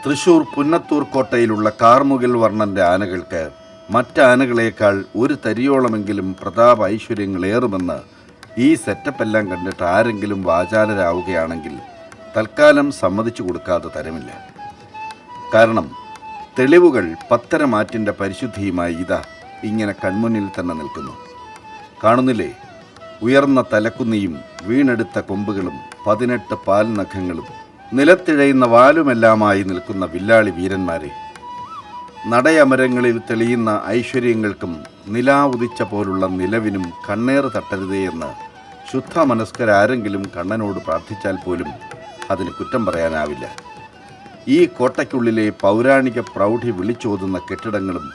തൃശൂർ പുന്നത്തൂർ കോട്ടയിലുള്ള കാർമുകിൽ വർണ്ണന്റെ ആനകൾക്ക് മറ്റാനകളേക്കാൾ ഒരു തരിയോളമെങ്കിലും പ്രതാപ ഐശ്വര്യങ്ങളേറുമെന്ന് ഈ സെറ്റപ്പെല്ലാം കണ്ടിട്ട് ആരെങ്കിലും വാചാലരാവുകയാണെങ്കിൽ തൽക്കാലം സമ്മതിച്ചു കൊടുക്കാതെ തരമില്ല. കാരണം തെളിവുകൾ പത്തരമാറ്റിൻ്റെ പരിശുദ്ധിയുമായി ഇതാ ഇങ്ങനെ കൺമുന്നിൽ തന്നെ നിൽക്കുന്നു. കാണുന്നില്ലേ? ഉയർന്ന തലക്കുന്നിയും വീണെടുത്ത കൊമ്പുകളും 18 പാൽ നഖങ്ങളും നിലത്തിഴയുന്ന വാലുമെല്ലാമായി നിൽക്കുന്ന വില്ലാളി വീരന്മാരെ. നടയമരങ്ങളിൽ തെളിയുന്ന ഐശ്വര്യങ്ങൾക്കും നിലാവുദിച്ച പോലുള്ള നിലവിനും കണ്ണേറ് തട്ടരുതേ എന്ന് ശുദ്ധ മനസ്കരാരെങ്കിലും കണ്ണനോട് പ്രാർത്ഥിച്ചാൽ പോലും അതിന് കുറ്റം പറയാനാവില്ല. ഈ കോട്ടയ്ക്കുള്ളിലെ പൗരാണിക പ്രൗഢി വിളിച്ചോതുന്ന കെട്ടിടങ്ങളും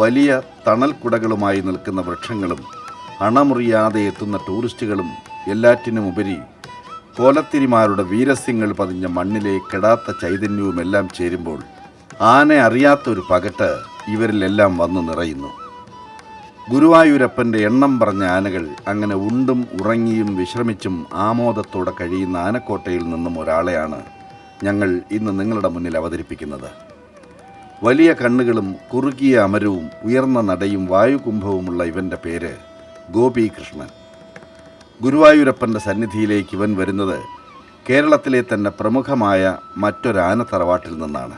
വലിയ തണൽക്കുടകളുമായി നിൽക്കുന്ന വൃക്ഷങ്ങളും അണമുറിയാതെ എത്തുന്ന ടൂറിസ്റ്റുകളും എല്ലാറ്റിനുമുപരി കോലത്തിരിമാരുടെ വീരസ്യങ്ങൾ പതിഞ്ഞ മണ്ണിലെ കെടാത്ത ചൈതന്യവുമെല്ലാം ചേരുമ്പോൾ ആന അറിയാത്തൊരു പകട്ട് ഇവരിലെല്ലാം വന്നു നിറയുന്നു. ഗുരുവായൂരപ്പൻ്റെ എണ്ണം പറഞ്ഞ ആനകൾ അങ്ങനെ ഉണ്ടും ഉറങ്ങിയും വിശ്രമിച്ചും ആമോദത്തോടെ കഴിയുന്ന ആനക്കോട്ടയിൽ നിന്നും ഒരാളെയാണ് ഞങ്ങൾ ഇന്ന് നിങ്ങളുടെ മുന്നിൽ അവതരിപ്പിക്കുന്നത്. വലിയ കണ്ണുകളും കുറുകിയ അമരവും ഉയർന്ന നടയും വായുകുംഭവുമുള്ള ഇവൻ്റെ പേര് ഗോപീകൃഷ്ണൻ. ഗുരുവായൂരപ്പൻ്റെ സന്നിധിയിലേക്ക് ഇവൻ വരുന്നത് കേരളത്തിലെ തന്നെ പ്രമുഖമായ മറ്റൊരാന തറവാട്ടിൽ നിന്നാണ്.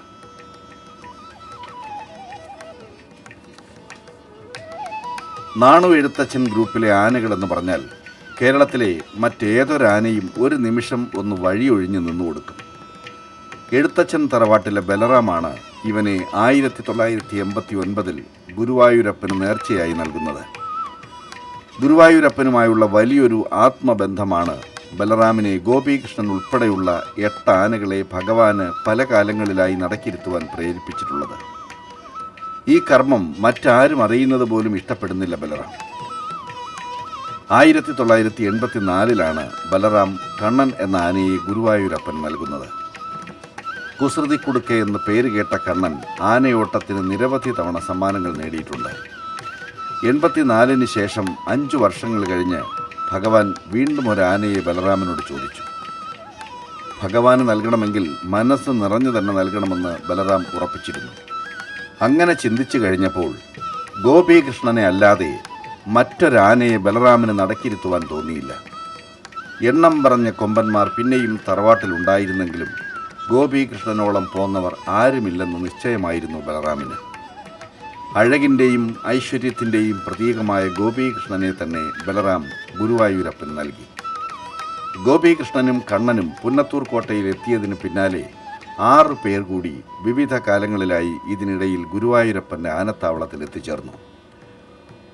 നാണു എഴുത്തച്ഛൻ ഗ്രൂപ്പിലെ ആനകളെന്ന് പറഞ്ഞാൽ കേരളത്തിലെ മറ്റേതൊരാനയും ഒരു നിമിഷം ഒന്ന് വഴിയൊഴിഞ്ഞു നിന്നു കൊടുക്കും. എഴുത്തച്ഛൻ തറവാട്ടിലെ ബലറാമാണ് ഇവനെ 1989 ഗുരുവായൂരപ്പന് നേർച്ചയായി നൽകുന്നത്. ഗുരുവായൂരപ്പനുമായുള്ള വലിയൊരു ആത്മബന്ധമാണ് ബലറാമിനെ ഗോപീകൃഷ്ണൻ ഉൾപ്പെടെയുള്ള 8 ആനകളെ ഭഗവാന് പല കാലങ്ങളിലായി നടക്കിരുത്തുവാൻ പ്രേരിപ്പിച്ചിട്ടുള്ളത്. ഈ കർമ്മം മറ്റാരും അറിയുന്നത് പോലും ഇഷ്ടപ്പെടുന്നില്ല ബലറാം. 1984 ബലറാം കണ്ണൻ എന്ന ആനയെ ഗുരുവായൂരപ്പൻ നൽകുന്നത്. കുസൃതി കുടുക്ക എന്ന് പേര് കേട്ട കണ്ണൻ ആനയോട്ടത്തിന് നിരവധി തവണ സമ്മാനങ്ങൾ നേടിയിട്ടുണ്ട്. 84 ശേഷം 5 വർഷങ്ങൾ കഴിഞ്ഞ് ഭഗവാൻ വീണ്ടും ഒരു ആനയെ ബലറാമനോട് ചോദിച്ചു. ഭഗവാന് നൽകണമെങ്കിൽ മനസ്സ് നിറഞ്ഞു തന്നെ നൽകണമെന്ന് ബലറാം ഉറപ്പിച്ചിരുന്നു. അങ്ങനെ ചിന്തിച്ചു കഴിഞ്ഞപ്പോൾ ഗോപീകൃഷ്ണനെ അല്ലാതെ മറ്റൊരാനയെ ബലറാമിന് നടക്കിരുത്തുവാൻ തോന്നിയില്ല. എണ്ണം പറഞ്ഞ കൊമ്പന്മാർ പിന്നെയും തറവാട്ടിലുണ്ടായിരുന്നെങ്കിലും ഗോപീകൃഷ്ണനോളം പോന്നവർ ആരുമില്ലെന്ന് നിശ്ചയമായിരുന്നു ബലറാമിന്. അഴകിൻ്റെയും ഐശ്വര്യത്തിൻ്റെയും പ്രതീകമായ ഗോപീകൃഷ്ണനെ തന്നെ ബലറാം ഗുരുവായൂരപ്പന് നൽകി. ഗോപീകൃഷ്ണനും കണ്ണനും പുന്നത്തൂർ കോട്ടയിൽ എത്തിയതിന് പിന്നാലെ 6 പേർ കൂടി വിവിധ കാലങ്ങളിലായി ഇതിനിടയിൽ ഗുരുവായൂരപ്പൻ്റെ ആനത്താവളത്തിൽ എത്തിച്ചേർന്നു.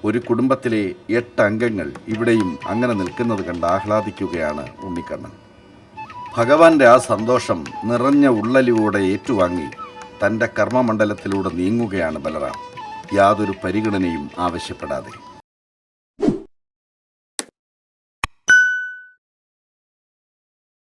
ഒരു കുടുംബത്തിലെ 8 അംഗങ്ങൾ ഇവിടെയും അങ്ങനെ നിൽക്കുന്നത് കണ്ട് ആഹ്ലാദിക്കുകയാണ് ഉണ്ണിക്കണ്ണൻ. ഭഗവാന്റെ ആ സന്തോഷം നിറഞ്ഞ ഉള്ളലിവോടെ ഏറ്റുവാങ്ങി തൻ്റെ കർമ്മമണ്ഡലത്തിലൂടെ നീങ്ങുകയാണ് ബലറാം, യാതൊരു പരിഗണനയും ആവശ്യപ്പെടാതെ.